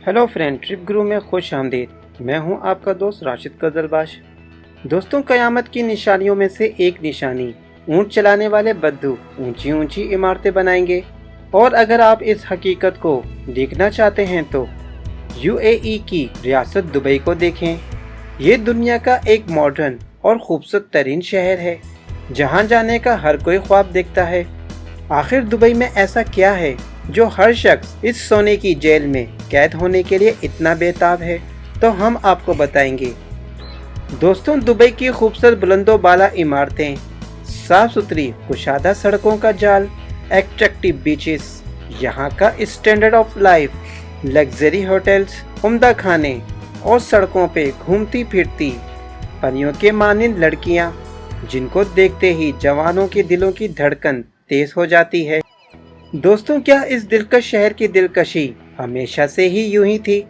Hello friend, trip गुरु में खुश आमदीद। मैं हूं आपका दोस्त राशिद कजलबाश। दोस्तों, कयामत की निशानियों में से एक निशानी ऊंट चलाने वाले बद्दू ऊंची ऊंची इमारतें बनाएंगे। और अगर आप इस हकीकत को देखना चाहते हैं तो यूएई की रियासत दुबई को देखें। ये दुनिया का एक मॉडर्न और खूबसूरत तरीन शहर है जहां जाने का हर कोई ख्वाब देखता है। आखिर दुबई में ऐसा क्या है जो हर शख्स इस सोने की जेल में कैद होने के लिए इतना बेताब है? तो हम आपको बताएंगे। दोस्तों, दुबई की खूबसूरत बुलंदो बाला इमारतें, साफ सुथरी कुशादा सड़कों का जाल, एट्रैक्टिव बीचेस, यहाँ का standard of life, luxury hotels, उम्दा खाने और सड़कों पे घूमती फिरती परियों के मानिंद लड़कियाँ, जिनको देखते ही जवानों के दिलों की धड़कन तेज हो जाती है। दोस्तों, क्या इस दिलकश शहर की दिलकशी हमेशा से ही यूं ही थी?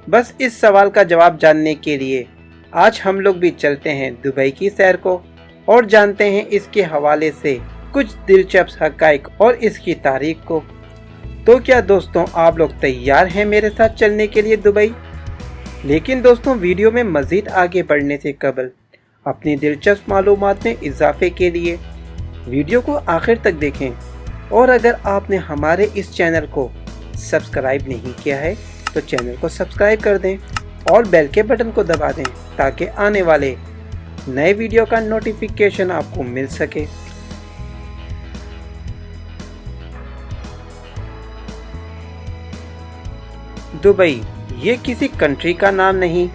बस इस सवाल का जवाब जानने के लिए आज हम लोग भी चलते हैं दुबई की सैर को और जानते हैं इसके हवाले से कुछ दिलचस्प हक़ाइक़ और इसकी तारीख को। तो क्या दोस्तों, आप लोग तैयार हैं मेरे साथ चलने के लिए दुबई? लेकिन दोस्तों, वीडियो में मज़ीद आगे बढ़ने से कबल अपनी दिलचस्प मालूमात में इजाफे के लिए वीडियो को आखिर तक देखें। और अगर आपने हमारे इस चैनल को सब्सक्राइब नहीं किया है तो चैनल को सब्सक्राइब कर दें और बेल के बटन को दबा दें ताकि आने वाले नए वीडियो का नोटिफिकेशन आपको मिल सके। दुबई ये किसी कंट्री का नाम नहीं,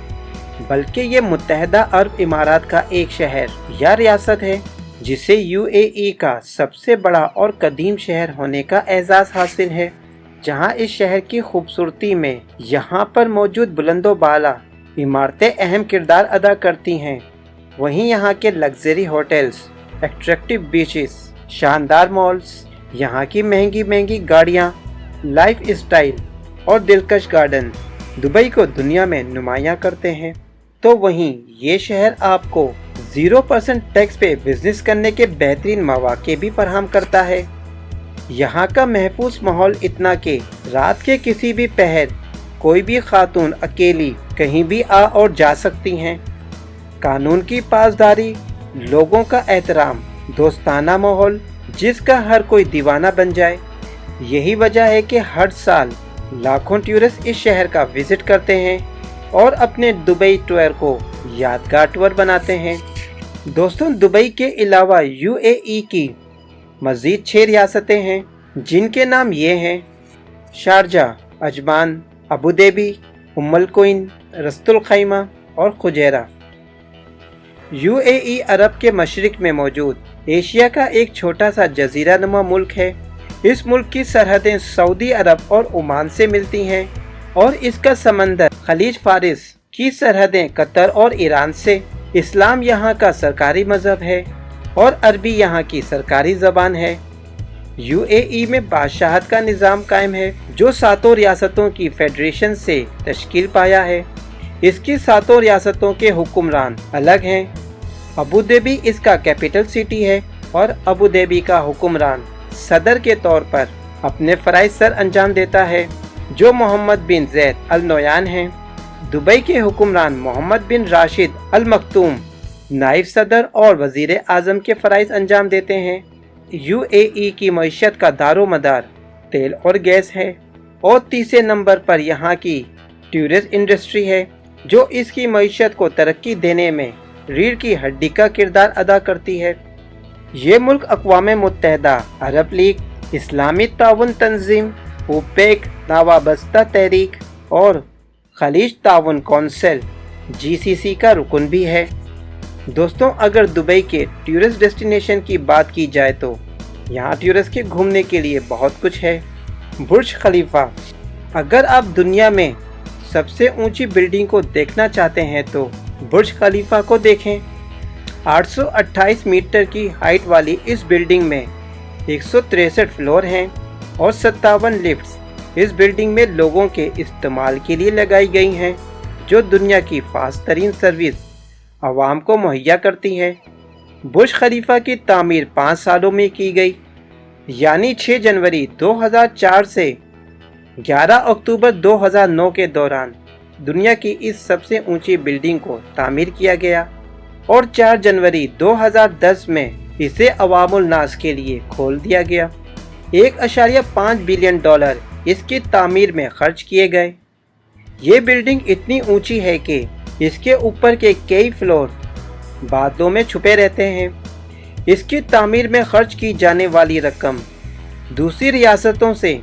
बल्कि ये मुत्तहदा अरब इमारात का एक शहर या रियासत है जिसे यूएई का सबसे बड़ा और कदीम शहर होने का एजाज़ हासिल है। जहां इस शहर की खूबसूरती में यहां पर मौजूद बुलंदो बाला इमारतें अहम किरदार अदा करती हैं, वहीं यहां के लग्जरी होटल्स, एट्रैक्टिव बीचेस, शानदार मॉल्स, यहां की महंगी महंगी गाड़ियां, लाइफ स्टाइल और दिलकश गार्डन दुबई को दुनिया में नुमायां करते हैं। तो वहीं ये शहर आपको 0% टैक्स पे बिजनेस करने के बेहतरीन मौके भी फराहम करता है। यहाँ का महफूज माहौल इतना कि रात के किसी भी पहर कोई भी खातून अकेली कहीं भी आ और जा सकती हैं। कानून की पासदारी, लोगों का एहतराम, दोस्ताना माहौल जिसका हर कोई दीवाना बन जाए। यही वजह है कि हर साल लाखों टूरिस्ट इस शहर का विजिट करते हैं और अपने दुबई टूर को यादगार टूर बनाते हैं। दोस्तों, दुबई के अलावा यूएई की मज़ीद 6 रियासतें हैं जिनके नाम ये हैं: Sharjah, Ajman, Abu Dhabi, Umm al Quwain, Ras al Khaimah और खुजैरा। यूएई अरब के मशरिक में मौजूद एशिया का एक छोटा सा जजीरा नुमा मुल्क है। इस मुल्क की सरहदें सऊदी अरब और ओमान से मिलती हैं और इसका समंदर खलीज फारिस की सरहदें कतर और ईरान से। इस्लाम यहाँ का सरकारी मजहब है और अरबी यहाँ की सरकारी ज़बान है। यूएई में बादशाहत का निज़ाम कायम है जो 7 रियासतों की फेडरेशन से तश्कील पाया है। इसकी 7 रियासतों के हुक्मरान अलग हैं। अबू धाबी इसका कैपिटल सिटी है और अबू धाबी का हुक्मरान सदर के तौर पर अपने फ़राइज़ सर अंजाम देता है जो मोहम्मद बिन ज़ैद अल नहयान हैं। दुबई के हुक्मरान मोहम्मद बिन राशिद अल मखतूम नाइब सदर और वज़ीर आज़म के फ़राइज़ अंजाम देते हैं। यूएई की मईशत का दारोमदार तेल और गैस है और तीसरे नंबर पर यहाँ की टूरिस्ट इंडस्ट्री है जो इसकी मईशत को तरक्की देने में रीढ़ की हड्डी का किरदार अदा करती है। ये मुल्क अक़वाम मुत्तहदा, अरब लीग, इस्लामी ताउन तंजीम, ओपेक, नावाबस्ता तहरीक और खलीज ताउन कौंसिल जीसीसी का रुकन भी है। दोस्तों, अगर दुबई के टूरिस्ट डेस्टिनेशन की बात की जाए तो यहाँ टूरिस्ट के घूमने के लिए बहुत कुछ है। बुर्ज खलीफा, अगर आप दुनिया में सबसे ऊंची बिल्डिंग को देखना चाहते हैं तो बुर्ज खलीफा को देखें। 828 मीटर की हाइट वाली इस बिल्डिंग में 163 फ्लोर हैं और 57 लिफ्ट्स इस बिल्डिंग में लोगों के इस्तेमाल के लिए लगाई गई हैं जो दुनिया की फास्ट तरीन सर्विस आवाम को मुहैया करती है। बुर्ज खलीफा की तामीर 5 सालों में की गई, यानी 6 जनवरी 2004 से 11 अक्टूबर 2009 के दौरान दुनिया की इस सबसे ऊंची बिल्डिंग को तामीर किया गया और 4 जनवरी 2010 में इसे अवामुल नास के लिए खोल दिया गया। 1.5 बिलियन डॉलर इसकी तामीर में खर्च किए गए। ये बिल्डिंग इतनी ऊंची है कि इसके ऊपर के कई फ्लोर बादलों में छुपे रहते हैं। इसकी तामीर में खर्च की जाने वाली रकम दूसरी रियासतों से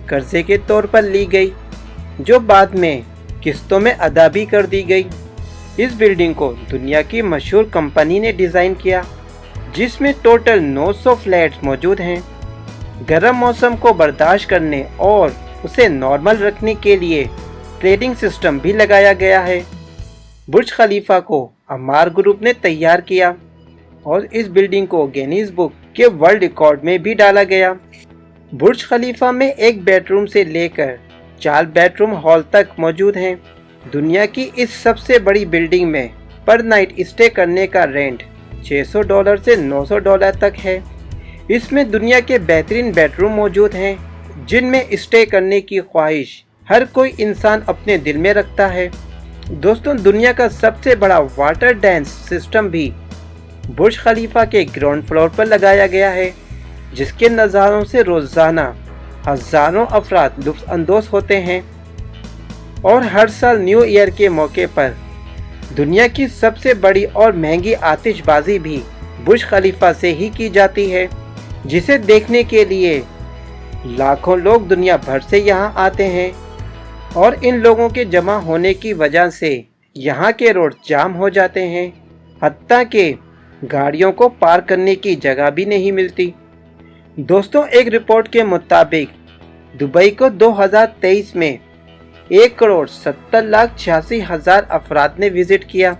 कर्जे के तौर पर ली गई, जो बाद में किस्तों में अदा भी कर दी गई। इस बिल्डिंग को दुनिया की मशहूर कंपनी ने डिज़ाइन किया, जिसमें टोटल 900 फ्लैट्स मौजूद हैं। गर्म मौसम को बर्दाश्त करने और उसे नॉर्मल रखने के लिए ट्रेडिंग सिस्टम भी लगाया गया है। बुर्ज खलीफा को अमार ग्रुप ने तैयार किया और इस बिल्डिंग को गिनीज बुक के वर्ल्ड रिकॉर्ड में भी डाला गया। बुर्ज खलीफा में एक बेडरूम से लेकर 4 बेडरूम हॉल तक मौजूद हैं। दुनिया की इस सबसे बड़ी बिल्डिंग में पर नाइट स्टे करने का रेंट $600 से $900 तक है। इसमें दुनिया के बेहतरीन बेडरूम मौजूद हैं, जिनमें स्टे करने की ख्वाहिश हर कोई इंसान अपने दिल में रखता है। दोस्तों, दुनिया का सबसे बड़ा वाटर डांस सिस्टम भी बुर्ज खलीफा के ग्राउंड फ्लोर पर लगाया गया है, जिसके नज़ारों से रोज़ाना हज़ारों अफराद लुत्फ़ अंदोज़ होते हैं। और हर साल न्यू ईयर के मौके पर दुनिया की सबसे बड़ी और महंगी आतिशबाजी भी बुर्ज खलीफा से ही की जाती है, जिसे देखने के लिए लाखों लोग दुनिया भर से यहाँ आते हैं। और इन लोगों के जमा होने की वजह से यहाँ के रोड जाम हो जाते हैं, हत्ता कि गाड़ियों को पार करने की जगह भी नहीं मिलती। दोस्तों, एक रिपोर्ट के मुताबिक दुबई को 2023 में 1,70,86,000 अफराद ने विजिट किया।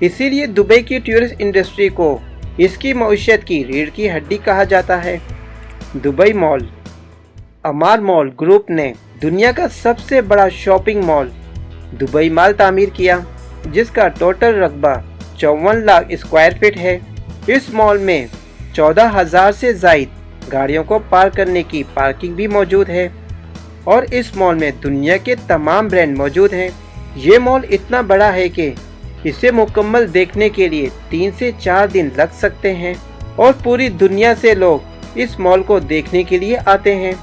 इसीलिए दुबई की टूरिस्ट इंडस्ट्री को इसकी मईशत की रीढ़ की हड्डी कहा जाता है। दुबई मॉल अमार मॉल ग्रुप ने दुनिया का सबसे बड़ा शॉपिंग मॉल दुबई मॉल तामीर किया, जिसका टोटल रकबा 54 लाख स्क्वायर फीट है। इस मॉल में 14,000 से ज़ायद गाड़ियों को पार करने की पार्किंग भी मौजूद है और इस मॉल में दुनिया के तमाम ब्रांड मौजूद हैं। ये मॉल इतना बड़ा है कि इसे मुकम्मल देखने के लिए 3 से 4 दिन लग सकते हैं और पूरी दुनिया से लोग इस मॉल को देखने के लिए आते हैं,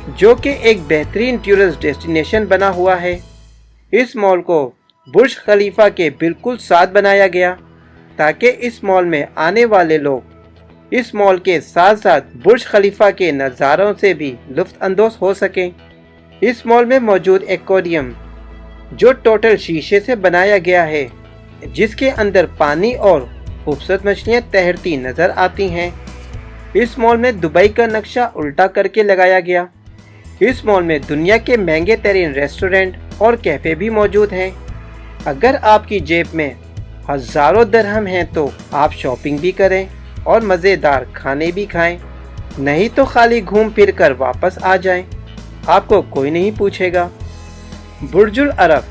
जो कि एक बेहतरीन टूरिस्ट डेस्टिनेशन बना हुआ है। इस मॉल को बुर्ज खलीफा के बिल्कुल साथ बनाया गया ताकि इस मॉल में आने वाले लोग इस मॉल के साथ साथ बुर्ज खलीफा के नज़ारों से भी लुत्फ़ अंदोज़ हो सकें। इस मॉल में मौजूद एक्वेरियम, जो टोटल शीशे से बनाया गया है, जिसके अंदर पानी और खूबसूरत मछलियाँ तैरती नज़र आती हैं। इस मॉल में दुबई का नक्शा उल्टा करके लगाया गया। इस मॉल में दुनिया के महंगे तरीन रेस्टोरेंट और कैफ़े भी मौजूद हैं। अगर आपकी जेब में हज़ारों दिरहम हैं तो आप शॉपिंग भी करें और मज़ेदार खाने भी खाएं, नहीं तो खाली घूम फिर कर वापस आ जाएं, आपको कोई नहीं पूछेगा। बुर्जुल अरब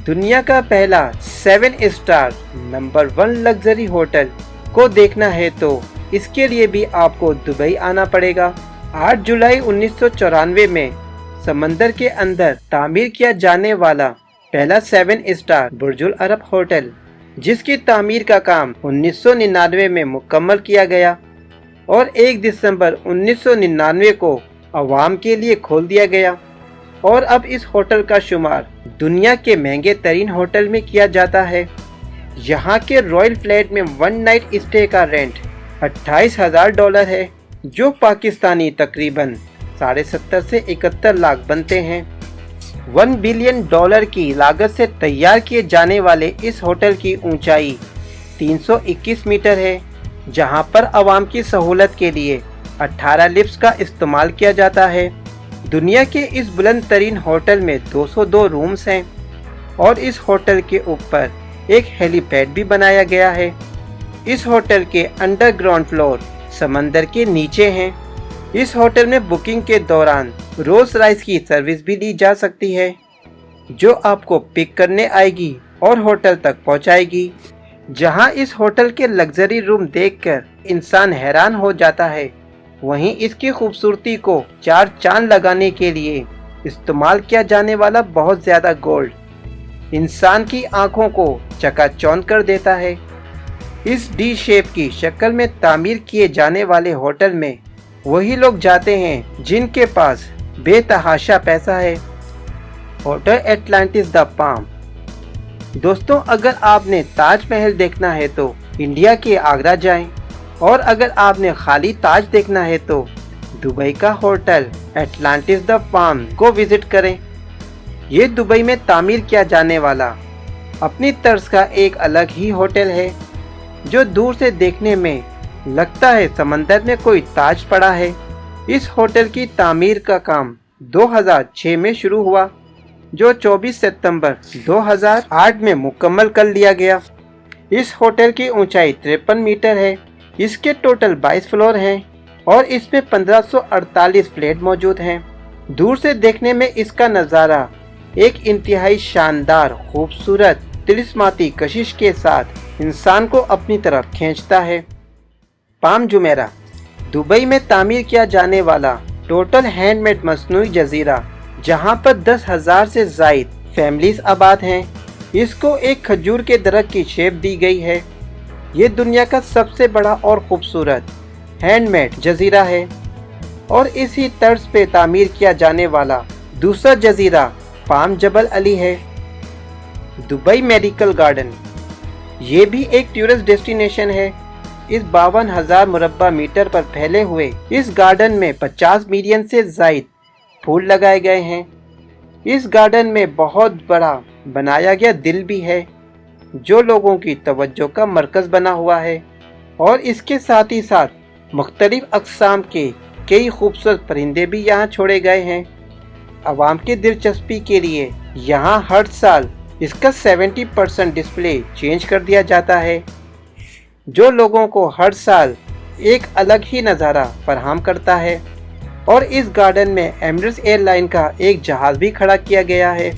दुनिया का पहला 7 स्टार नंबर 1 लग्जरी होटल को देखना है तो इसके लिए भी आपको दुबई आना पड़ेगा। 8 जुलाई 1994 में समंदर के अंदर तामीर किया जाने वाला पहला 7 स्टार बुर्जुल अरब होटल, जिसकी तामीर का काम 1999 में मुकम्मल किया गया और 1 दिसंबर 1999 को आवाम के लिए खोल दिया गया। और अब इस होटल का शुमार दुनिया के महंगे तरीन होटल में किया जाता है। यहाँ के रॉयल फ्लैट में 1 नाइट स्टे का रेंट $28,000 है, जो पाकिस्तानी तकरीबन 70.5 से 71 लाख बनते हैं। $1 बिलियन की लागत से तैयार किए जाने वाले इस होटल की ऊंचाई 321 मीटर है, जहां पर आवाम की सहूलत के लिए 18 लिफ्ट्स का इस्तेमाल किया जाता है। दुनिया के इस बुलंद तरीन होटल में 202 रूम्स हैं और इस होटल के ऊपर एक हेलीपैड भी बनाया गया है। इस होटल के अंडरग्राउंड फ्लोर समंदर के नीचे हैं। इस होटल में बुकिंग के दौरान रोल्स रॉयस की सर्विस भी दी जा सकती है, जो आपको पिक करने आएगी और होटल तक पहुंचाएगी। जहां इस होटल के लग्जरी रूम देखकर इंसान हैरान हो जाता है, वहीं इसकी खूबसूरती को 4 चांद लगाने के लिए इस्तेमाल किया जाने वाला बहुत ज्यादा गोल्ड इंसान की आंखों को चकाचौंध कर देता है। इस डी शेप की शक्ल में तामीर किए जाने वाले होटल में वही लोग जाते हैं जिनके पास बेतहाशा पैसा है। Hotel Atlantis the palm. दोस्तों, अगर आपने ताजमहल देखना है तो इंडिया के आगरा जाएं, और अगर आपने खाली ताज देखना है तो दुबई का होटल एटलांटिस द पाम को विजिट करें। ये दुबई में तामीर किया जाने वाला अपनी तर्ज का एक अलग ही होटल है, जो दूर से देखने में लगता है समंदर में कोई ताज पड़ा है। इस होटल की तामीर का काम 2006 में शुरू हुआ, जो 24 सितंबर 2008 में मुकम्मल कर लिया गया। इस होटल की ऊंचाई 53 मीटर है। इसके टोटल 22 फ्लोर हैं और इसमें 1548 फ्लैट मौजूद हैं। दूर से देखने में इसका नज़ारा एक इंतहाई शानदार, खूबसूरत, तिलिस्माती कशिश के साथ इंसान को अपनी तरफ खींचता है। Palm Jumeirah. दुबई में तामीर किया जाने वाला टोटल हैंडमेड मसनूई जजीरा, जहां पर 10,000 से ज़ायद फैमिलीज आबाद हैं। इसको एक खजूर के दरख्त की शेप दी गई है। ये दुनिया का सबसे बड़ा और खूबसूरत हैंडमेड जजीरा है, और इसी तर्ज पे तामीर किया जाने वाला दूसरा जजीरा पाम जबल अली है। Dubai medical garden. ये भी एक टूरिस्ट डेस्टिनेशन है। इस 52,000 मुरब्बा मीटर पर फैले हुए इस गार्डन में 50 मिलियन से ज़ायद फूल लगाए गए हैं। इस गार्डन में बहुत बड़ा बनाया गया दिल भी है, जो लोगों की तवज्जो का मरकज बना हुआ है, और इसके साथ ही साथ मुख्तलिफ अक़साम के कई खूबसूरत परिंदे भी यहाँ छोड़े गए हैं। आवाम की दिलचस्पी के लिए यहाँ हर साल इसका 70% डिस्प्ले चेंज कर दिया जाता है, जो लोगों को हर साल एक अलग ही नज़ारा फराहम करता है। और इस गार्डन में एमिरेट्स एयरलाइन का एक जहाज़ भी खड़ा किया गया है।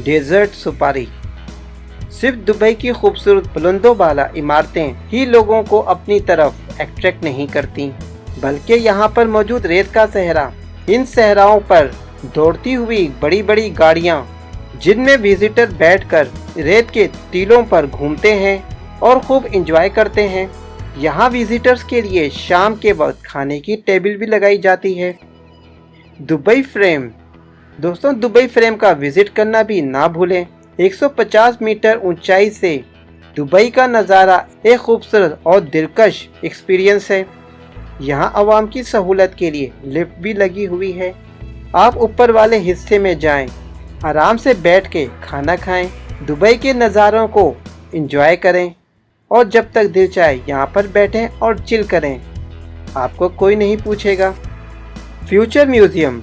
Desert safari. सिर्फ दुबई की खूबसूरत बुलंदो बाला इमारतें ही लोगों को अपनी तरफ अट्रैक्ट नहीं करती, बल्कि यहाँ पर मौजूद रेत का सहरा। इन सहराओं पर दौड़ती हुई बड़ी बड़ी गाड़ियाँ, जिनमें विजिटर बैठकर रेत के टीलों पर घूमते हैं और खूब इंजॉय करते हैं। यहाँ विजिटर्स के लिए शाम के वक्त खाने की टेबल भी लगाई जाती है। Dubai frame. दोस्तों, दुबई फ्रेम का विजिट करना भी ना भूलें। 150 मीटर ऊंचाई से दुबई का नज़ारा एक खूबसूरत और दिलकश एक्सपीरियंस है। यहाँ आवाम की सहूलत के लिए लिफ्ट भी लगी हुई है। आप ऊपर वाले हिस्से में जाएं, आराम से बैठ के खाना खाएं, दुबई के नज़ारों को एंजॉय करें, और जब तक दिल चाहे यहाँ पर बैठें और चिल करें। आपको कोई नहीं पूछेगा। Future museum.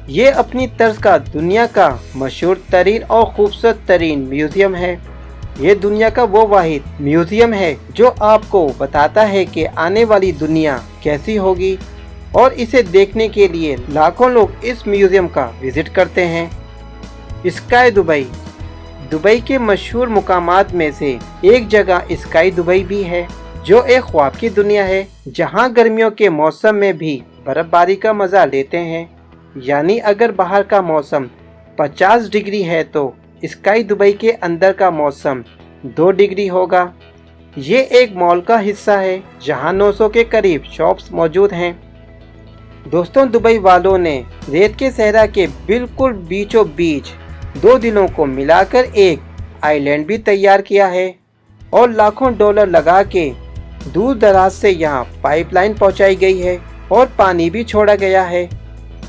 ये अपनी तर्ज का दुनिया का मशहूर तरीन और खूबसूरत तरीन म्यूज़ियम है। ये दुनिया का वो वाहिद म्यूज़ियम है जो आपको बताता है कि आने वाली दुनिया कैसी होगी, और इसे देखने के लिए लाखों लोग इस म्यूज़ियम का विजिट करते हैं। Sky Dubai. दुबई के मशहूर मुकामात में से एक जगह स्काई दुबई भी है, जो एक ख्वाब की दुनिया है, जहां गर्मियों के मौसम में भी बर्फबारी का मज़ा लेते हैं। यानी अगर बाहर का मौसम 50 डिग्री है तो स्काई दुबई के अंदर का मौसम 2 डिग्री होगा। ये एक मॉल का हिस्सा है, जहां 900 के करीब शॉप्स मौजूद हैं। दोस्तों, दुबई वालों ने रेत के सहरा के बिल्कुल बीचों बीच 2 दिलों को मिलाकर एक आइलैंड भी तैयार किया है, और लाखों डॉलर लगा के दूर दराज से यहाँ पाइपलाइन पहुँचाई गई है और पानी भी छोड़ा गया है।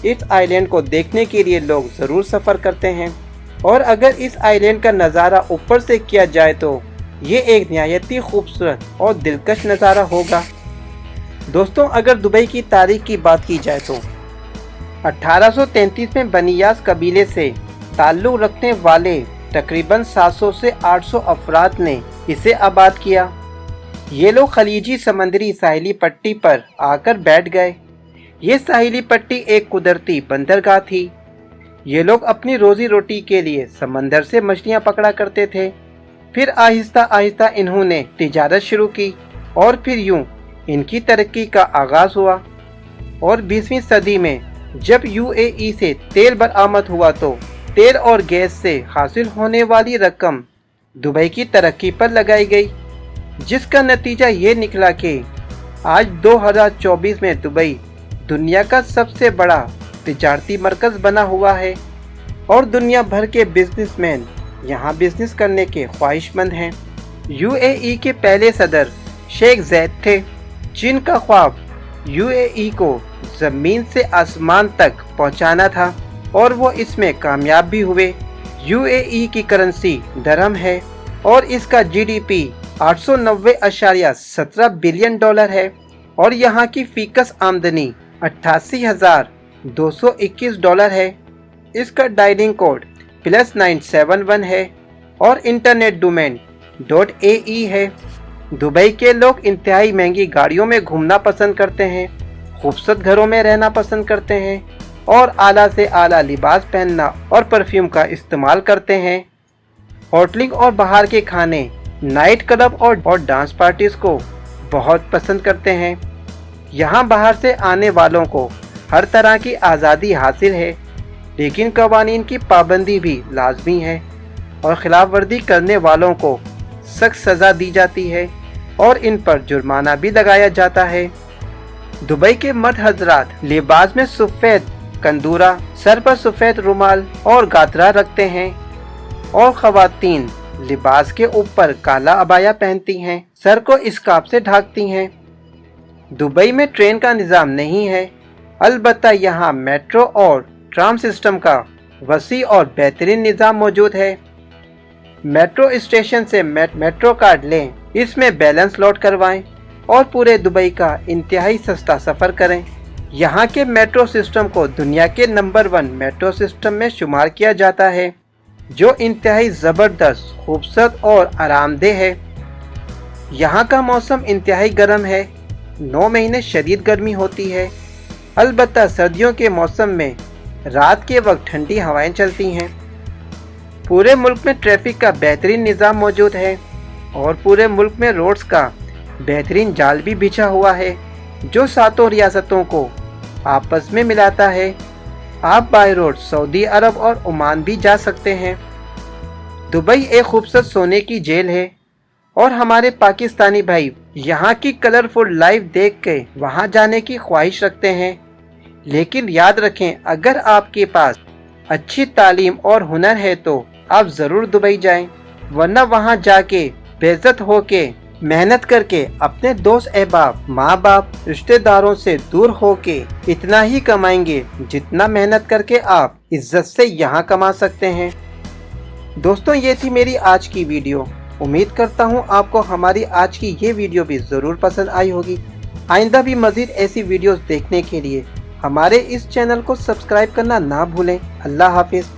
इस आइलैंड को देखने के लिए लोग ज़रूर सफ़र करते हैं, और अगर इस आइलैंड का नज़ारा ऊपर से किया जाए तो ये एक निहायत ही खूबसूरत और दिलकश नज़ारा होगा। दोस्तों, अगर दुबई की तारीख की बात की जाए तो 1833 में बनियास कबीले से ताल्लुक़ रखने वाले तकरीबन 700 से 800 अफराद ने इसे आबाद किया। ये लोग खलीजी समंदरी साहिली पट्टी पर आकर बैठ गए। ये साहिली पट्टी एक कुदरती बंदरगाह थी। ये लोग अपनी रोजी रोटी के लिए समंदर से मछलियाँ पकड़ा करते थे। फिर आहिस्ता आहिस्ता इन्होंने तिजारत शुरू की, और फिर यूं इनकी तरक्की का आगाज़ हुआ, और 20वीं सदी में जब यूएई से तेल बरामद हुआ तो तेल और गैस से हासिल होने वाली रकम दुबई की तरक्की पर लगाई गई, जिसका नतीजा ये निकला कि आज 2024 में दुबई दुनिया का सबसे बड़ा तिजारती मरकज बना हुआ है और दुनिया भर के बिजनेसमैन यहाँ बिजनेस करने के ख्वाहिशमंद हैं। यूएई के पहले सदर शेख ज़ैद थे, जिनका ख्वाब यूएई को ज़मीन से आसमान तक पहुँचाना था और वो इसमें कामयाब भी हुए। यूएई की करेंसी दरहम है और इसका जीडीपी 890.17 बिलियन डॉलर है और यहाँ की फीकस आमदनी 88,221 डॉलर है। इसका डायलिंग कोड +971 है और इंटरनेट डोमेन .ae है। दुबई के लोग इंतहाई महंगी गाड़ियों में घूमना पसंद करते हैं, खूबसूरत घरों में रहना पसंद करते हैं और आला से आला लिबास पहनना और परफ्यूम का इस्तेमाल करते हैं। होटलिंग और बाहर के खाने, नाइट क्लब और डांस पार्टीज को बहुत पसंद करते हैं। यहाँ बाहर से आने वालों को हर तरह की आज़ादी हासिल है, लेकिन कवानीन की पाबंदी भी लाजमी है और खिलाफ वर्जी करने वालों को सख्त सज़ा दी जाती है और इन पर जुर्माना भी लगाया जाता है। दुबई के मर्द हजरात लिबास में सफ़ेद कंदूरा, सर पर सफ़ेद रुमाल और गातरा रखते हैं और ख़वातीन लिबास के ऊपर काला अबाया पहनती हैं, सर को स्कार्फ से ढकती हैं। दुबई में ट्रेन का निज़ाम नहीं है, अलबत्ता यहाँ मेट्रो और ट्राम सिस्टम का वसी और बेहतरीन निज़ाम मौजूद है। मेट्रो स्टेशन से मेट्रो कार्ड लें, इसमें बैलेंस लोड करवाएं और पूरे दुबई का इंतहाई सस्ता सफ़र करें। यहाँ के मेट्रो सिस्टम को दुनिया के नंबर 1 मेट्रो सिस्टम में शुमार किया जाता है, जो इंतहाई ज़बरदस्त, खूबसूरत और आरामदेह है। यहाँ का मौसम इंतहाई गर्म है, 9 महीने शदीद गर्मी होती है। अलबत्ता सर्दियों के मौसम में रात के वक्त ठंडी हवाएं चलती हैं। पूरे मुल्क में ट्रैफिक का बेहतरीन निज़ाम मौजूद है और पूरे मुल्क में रोड्स का बेहतरीन जाल भी बिछा हुआ है, जो 7 रियासतों को आपस में मिलाता है। आप बाय रोड सऊदी अरब और ओमान भी जा सकते हैं। दुबई एक खूबसूरत सोने की जेल है और हमारे पाकिस्तानी भाई यहाँ की कलरफुल लाइफ देख के वहाँ जाने की ख्वाहिश रखते हैं, लेकिन याद रखें, अगर आपके पास अच्छी तालीम और हुनर है तो आप ज़रूर दुबई जाएं, वरना वहाँ जाके बेइज्जत होके मेहनत करके अपने दोस्त अहबाब, माँ बाप, रिश्तेदारों से दूर होके इतना ही कमाएंगे जितना मेहनत करके आप इज्जत से यहाँ कमा सकते हैं। दोस्तों, ये थी मेरी आज की वीडियो। उम्मीद करता हूँ आपको हमारी आज की ये वीडियो भी ज़रूर पसंद आई होगी। आइंदा भी मज़ीद ऐसी वीडियोस देखने के लिए हमारे इस चैनल को सब्सक्राइब करना ना भूलें। अल्लाह हाफिज़।